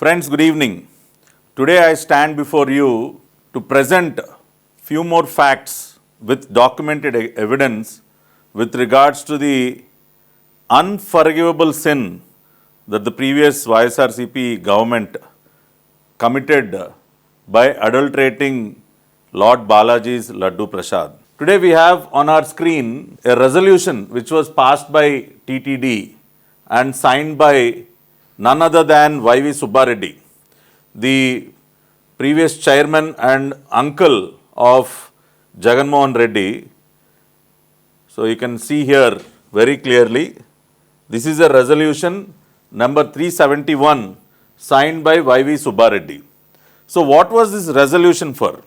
Friends, good evening. Today I stand before you to present few more facts with documented evidence with regards to the unforgivable sin that the previous YCP government committed by adulterating Lord Balaji's Laddu Prasad. Today we have on our screen a resolution which was passed by TTD and signed by none other than Y.V. Subbareddy, the previous chairman and uncle of Jagannath Reddy. So you can see here very clearly, this is a resolution number 371 signed by Y.V. Subbareddy. So what was this resolution for?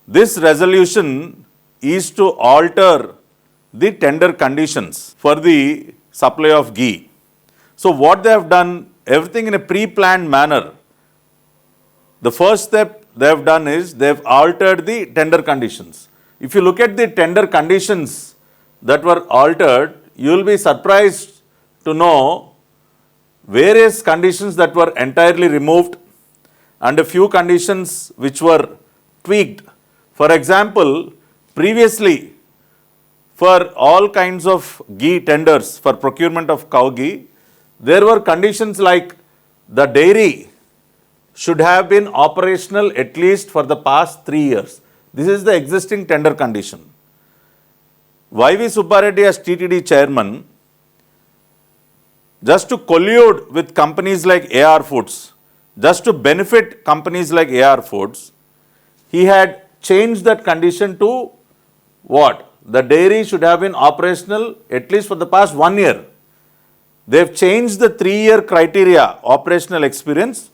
This resolution is to alter the tender conditions for the supply of ghee. So what they have done, everything in a pre-planned manner. The first step they have done is they have altered the tender conditions. If you look at the tender conditions that were altered, you will be surprised to know various conditions that were entirely removed and a few conditions which were tweaked. For example, previously for all kinds of ghee tenders for procurement of cow ghee, there were conditions like the dairy should have been operational at least for the past 3 years. This is the existing tender condition. Y.V. Subbareddy as TTD chairman, just to collude with companies like AR Foods, just to benefit companies like AR Foods, he had changed that condition to what? The dairy should have been operational at least for the past 1 year. They've changed the 3-year criteria, operational experience,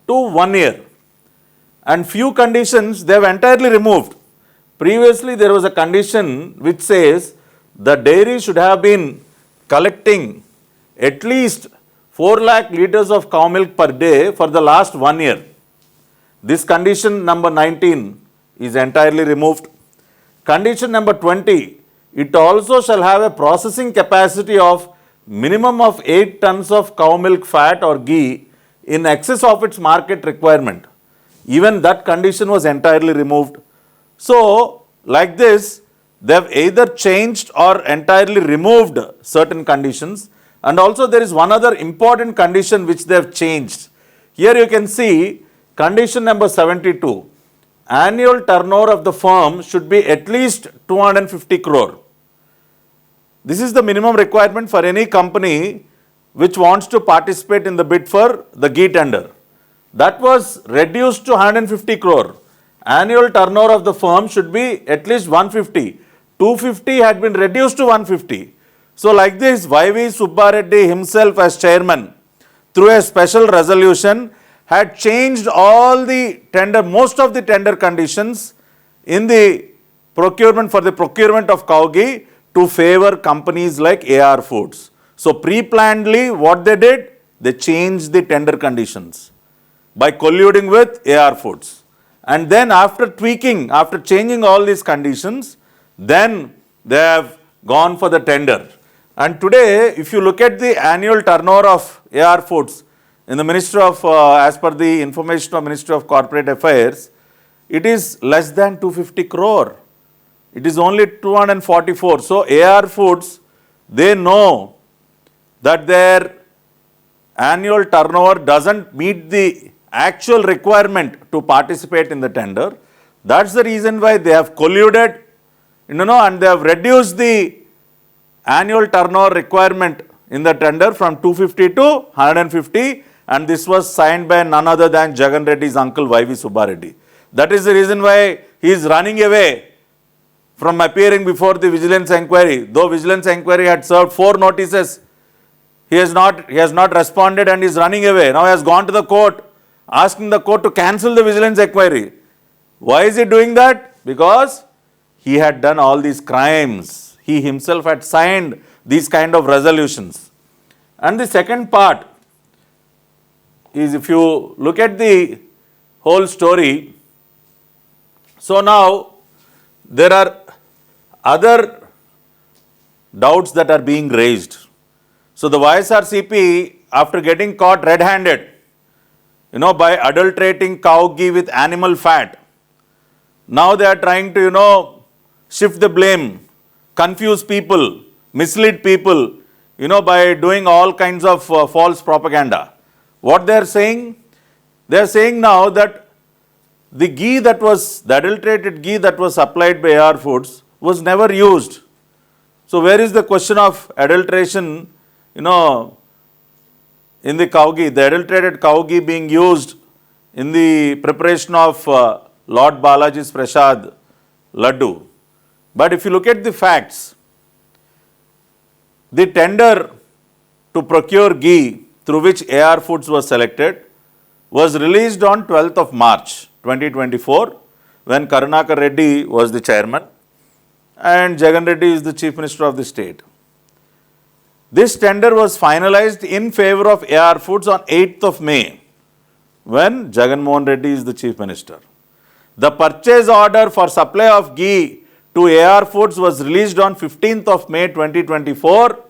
to 1 year. And few conditions they've entirely removed. Previously, there was a condition which says the dairy should have been collecting at least 4 lakh liters of cow milk per day for the last 1 year. This condition number 19 is entirely removed. Condition number 20, it also shall have a processing capacity of minimum of 8 tons of cow milk fat or ghee in excess of its market requirement. Even that condition was entirely removed. So, like this, they have either changed or entirely removed certain conditions. And also there is one other important condition which they have changed. Here you can see condition number 72. Annual turnover of the firm should be at least 250 crore. This is the minimum requirement for any company which wants to participate in the bid for the ghee tender. That was reduced to 150 crore. Annual turnover of the firm should be at least 150. 250 had been reduced to 150. So like this, Y.V. Subbareddy himself as chairman, through a special resolution, had changed all the tender, most of the tender conditions in the procurement for the procurement of cow ghee to favor companies like AR Foods. So pre-plannedly what they did, they changed the tender conditions by colluding with AR Foods. And then after tweaking, after changing all these conditions, then they have gone for the tender. And today, if you look at the annual turnover of AR Foods in the Ministry of, as per the information of Ministry of Corporate Affairs, it is less than 250 crore. It is only 244. So AR Foods, they know that their annual turnover doesn't meet the actual requirement to participate in the tender. That's the reason why they have colluded, and they have reduced the annual turnover requirement in the tender from 250 to 150, and this was signed by none other than Jagan Reddy's uncle Y.V. Subbareddy. That is the reason why he is running away from appearing before the vigilance inquiry. Though vigilance inquiry had served 4 notices, he has not responded and is running away. Now he has gone to the court, asking the court to cancel the vigilance inquiry. Why is he doing that? Because he had done all these crimes. He himself had signed these kind of resolutions. And the second part is, if you look at the whole story, so now there are other doubts that are being raised. So the YSRCP, after getting caught red-handed, by adulterating cow ghee with animal fat. Now they are trying to, shift the blame, confuse people, mislead people, by doing all kinds of false propaganda. What they are saying? They are saying now that the adulterated ghee that was supplied by AR Foods was never used. So where is the question of adulteration, in the cow ghee? The adulterated cow ghee being used in the preparation of Lord Balaji's Prasad Laddu. But if you look at the facts, the tender to procure ghee through which AR Foods was selected was released on 12th of March 2024 when Karunakar Reddy was the chairman and Jagan Reddy is the Chief Minister of the state. This tender was finalized in favor of AR Foods on 8th of May when Jagan Mohan Reddy is the Chief Minister. The purchase order for supply of ghee to AR Foods was released on 15th of May 2024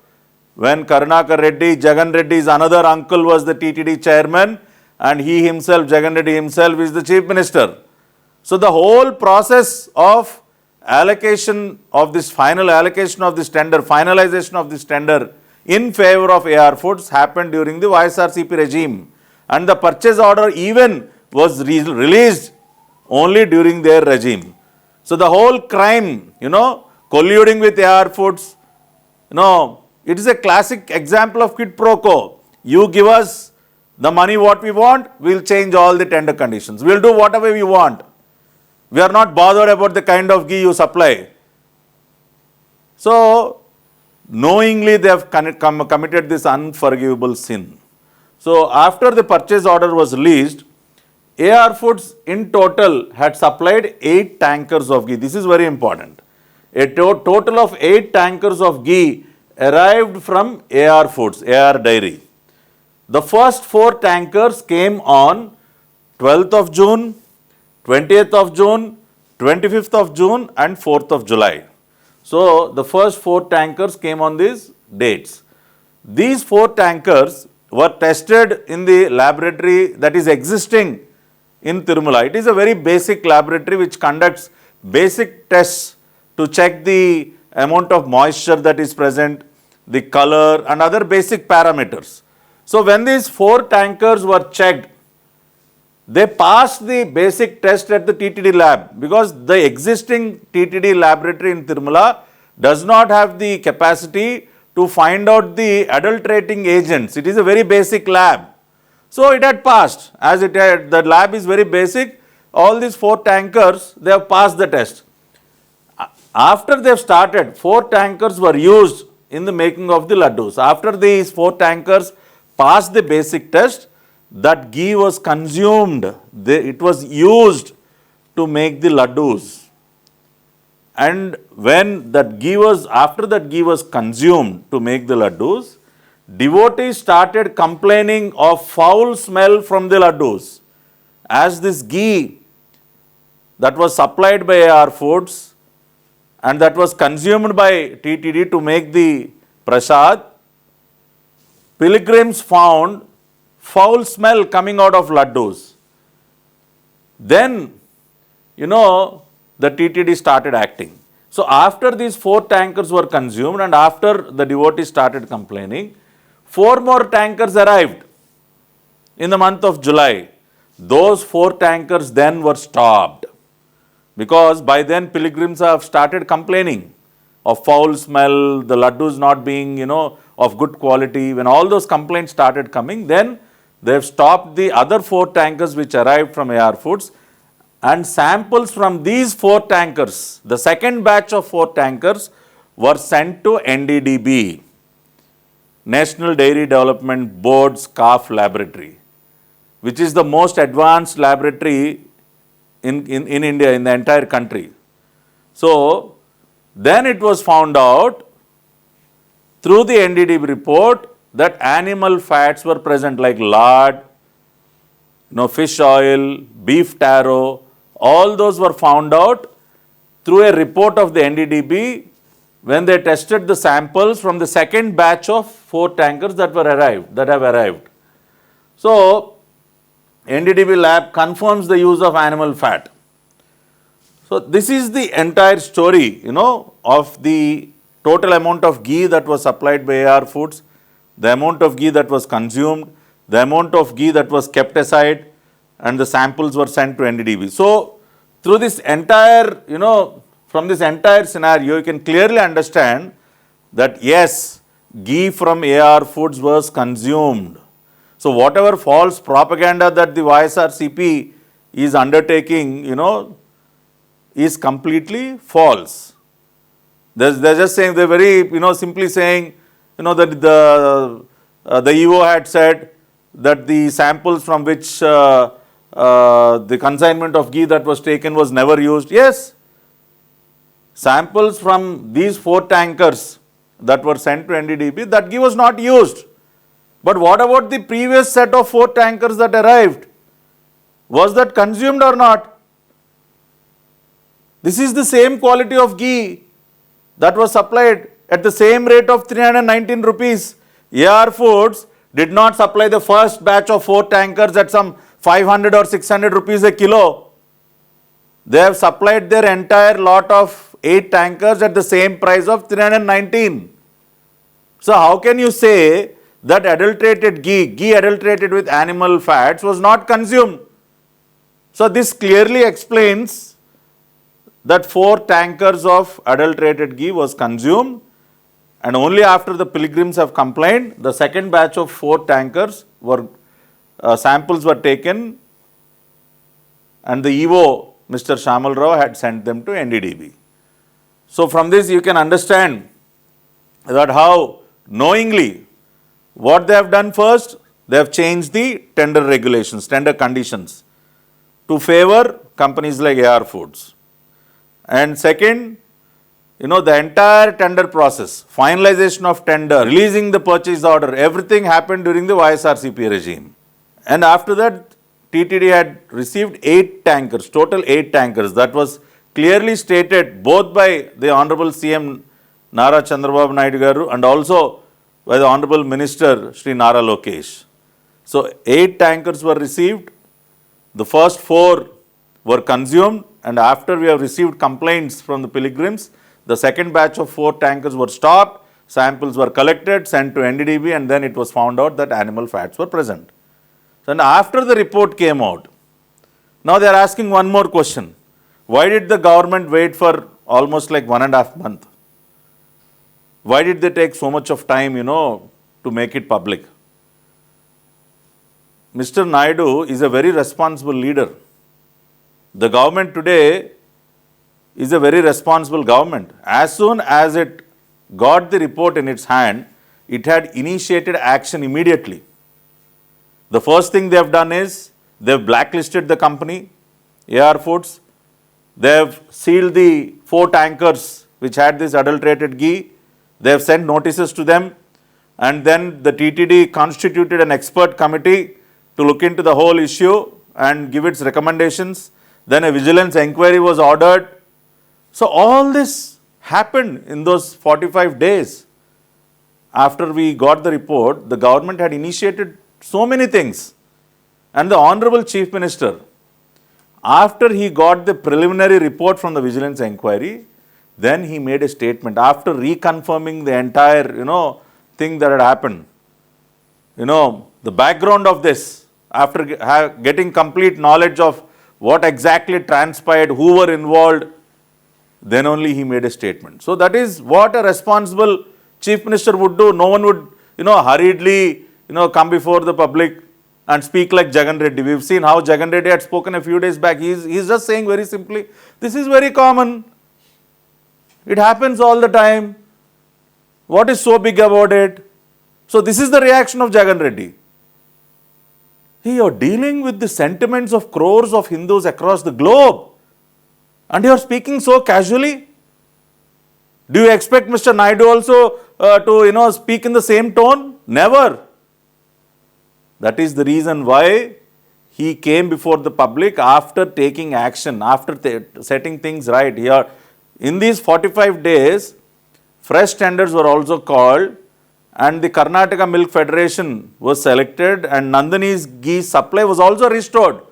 when Karunakar Reddy, Jagan Reddy's another uncle, was the TTD chairman and he himself, Jagan Reddy himself, is the Chief Minister. So the whole process of allocation of this final allocation of this tender, finalization of this tender in favor of AR Foods happened during the YSRCP regime and the purchase order even was released only during their regime. So the whole crime, colluding with AR Foods, it is a classic example of quid pro quo. You give us the money what we want, we'll change all the tender conditions. We'll do whatever we want. We are not bothered about the kind of ghee you supply. So, knowingly they have committed this unforgivable sin. So, after the purchase order was released, AR Foods in total had supplied 8 tankers of ghee. This is very important. A total of 8 tankers of ghee arrived from AR Foods, AR Dairy. The first 4 tankers came on 12th of June, 20th of June, 25th of June and 4th of July. So, the first 4 tankers came on these dates. These 4 tankers were tested in the laboratory that is existing in Tirumala. It is a very basic laboratory which conducts basic tests to check the amount of moisture that is present, the color and other basic parameters. So, when these 4 tankers were checked, they passed the basic test at the TTD lab because the existing TTD laboratory in Tirumala does not have the capacity to find out the adulterating agents. It is a very basic lab. So, it had passed. As the lab is very basic, all these 4 tankers, they have passed the test. After they have started, 4 tankers were used in the making of the laddus. After these 4 tankers passed the basic test, that ghee was consumed. It was used to make the laddus. And when that ghee was, after that ghee was consumed to make the laddus, devotees started complaining of foul smell from the laddus. As this ghee that was supplied by AR Foods and that was consumed by TTD to make the prasad, pilgrims found foul smell coming out of laddus. Then, the TTD started acting. So, after these 4 tankers were consumed and after the devotees started complaining, 4 more tankers arrived in the month of July. Those 4 tankers then were stopped because by then pilgrims have started complaining of foul smell, the laddus not being, of good quality. When all those complaints started coming, then they have stopped the other 4 tankers which arrived from AR Foods, and samples from these 4 tankers, the second batch of 4 tankers, were sent to NDDB, National Dairy Development Board's CAF laboratory, which is the most advanced laboratory in India, in the entire country. So, then it was found out through the NDDB report that animal fats were present like lard, fish oil, beef taro, all those were found out through a report of the NDDB when they tested the samples from the second batch of 4 tankers that have arrived. So, NDDB lab confirms the use of animal fat. So this is the entire story, of the total amount of ghee that was supplied by AR Foods, the amount of ghee that was consumed, the amount of ghee that was kept aside, and the samples were sent to NDDB. So through this entire, from this entire scenario, you can clearly understand that yes, ghee from AR Foods was consumed. So whatever false propaganda that the YSRCP is undertaking, is completely false. They're just saying, they're very, simply saying, that the EO had said that the samples from which the consignment of ghee that was taken was never used. Yes, samples from these 4 tankers that were sent to NDDB, that ghee was not used. But what about the previous set of 4 tankers that arrived? Was that consumed or not? This is the same quality of ghee that was supplied at the same rate of 319 rupees. AR Foods did not supply the first batch of 4 tankers at some 500 or 600 rupees a kilo. They have supplied their entire lot of 8 tankers at the same price of 319. So how can you say that adulterated ghee adulterated with animal fats was not consumed? So this clearly explains that 4 tankers of adulterated ghee was consumed, and only after the pilgrims have complained, the second batch of 4 tankers were samples were taken, and the EO, Mr. Shamal Rao, had sent them to NDDB. So from this you can understand that how knowingly what they have done. First, they have changed the tender regulations, tender conditions to favor companies like AR Foods. And second, the entire tender process, finalization of tender, releasing the purchase order, everything happened during the YSRCP regime. And after that, TTD had received 8 tankers, total 8 tankers. That was clearly stated both by the Honorable CM Nara Chandrababu Naidu Garu and also by the Honorable Minister Shri Nara Lokesh. So 8 tankers were received. The first 4 were consumed, and after we have received complaints from the pilgrims, the second batch of 4 tankers were stopped, samples were collected, sent to NDDB, and then it was found out that animal fats were present. And after the report came out, now they are asking one more question. Why did the government wait for almost like 1.5 months? Why did they take so much of time, to make it public? Mr. Naidu is a very responsible leader. The government today is a very responsible government. As soon as it got the report in its hand, it had initiated action immediately. The first thing they have done is they have blacklisted the company, AR Foods. They have sealed the 4 tankers which had this adulterated ghee. They have sent notices to them, and then the TTD constituted an expert committee to look into the whole issue and give its recommendations. Then a vigilance inquiry was ordered. So all this happened in those 45 days. After we got the report, the government had initiated so many things. And the Honorable Chief Minister, after he got the preliminary report from the vigilance inquiry, then he made a statement after reconfirming the entire, thing that had happened. The background of this, after getting complete knowledge of what exactly transpired, who were involved, then only he made a statement. So that is what a responsible Chief Minister would do. No one would, hurriedly, come before the public and speak like Jagan Reddy. We've seen how Jagan Reddy had spoken a few days back. He's just saying very simply, this is very common. It happens all the time. What is so big about it? So this is the reaction of Jagan Reddy. You are dealing with the sentiments of crores of Hindus across the globe, and you are speaking so casually. Do you expect Mr. Naidu also to speak in the same tone? Never. That is the reason why he came before the public after taking action, after setting things right. Here, in these 45 days, fresh tenders were also called, and the Karnataka Milk Federation was selected, and Nandini's ghee supply was also restored.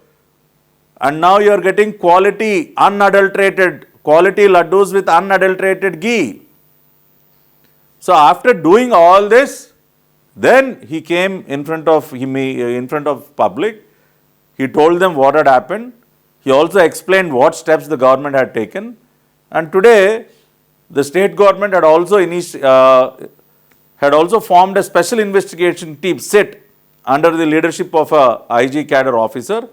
And now you are getting quality, unadulterated, quality laddus with unadulterated ghee. So after doing all this, then he came in front of public. He told them what had happened. He also explained what steps the government had taken. And today, the state government had also formed a special investigation team, SIT, under the leadership of a IG cadre officer.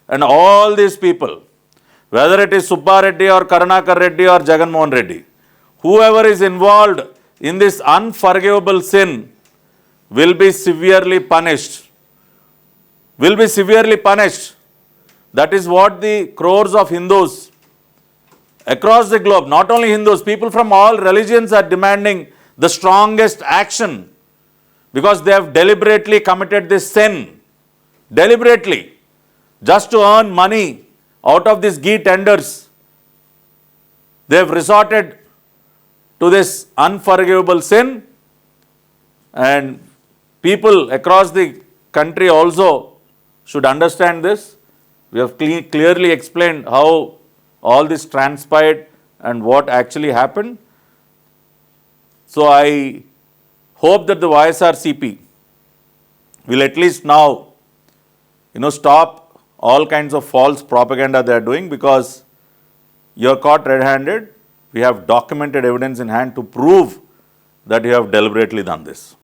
And all these people, whether it is Subba Reddy or Karunakar Reddy or Jagan Mohan Reddy, whoever is involved in this unforgivable sin will be severely punished. Will be severely punished. That is what the crores of Hindus across the globe, not only Hindus, people from all religions are demanding the strongest action, because they have deliberately committed this sin. Deliberately. Just to earn money out of these ghee tenders. They have resorted to this unforgivable sin, and people across the country also should understand this. We have clearly explained how all this transpired and what actually happened. So I hope that the YSRCP will at least now, stop all kinds of false propaganda they are doing, because you are caught red-handed. We have documented evidence in hand to prove that you have deliberately done this.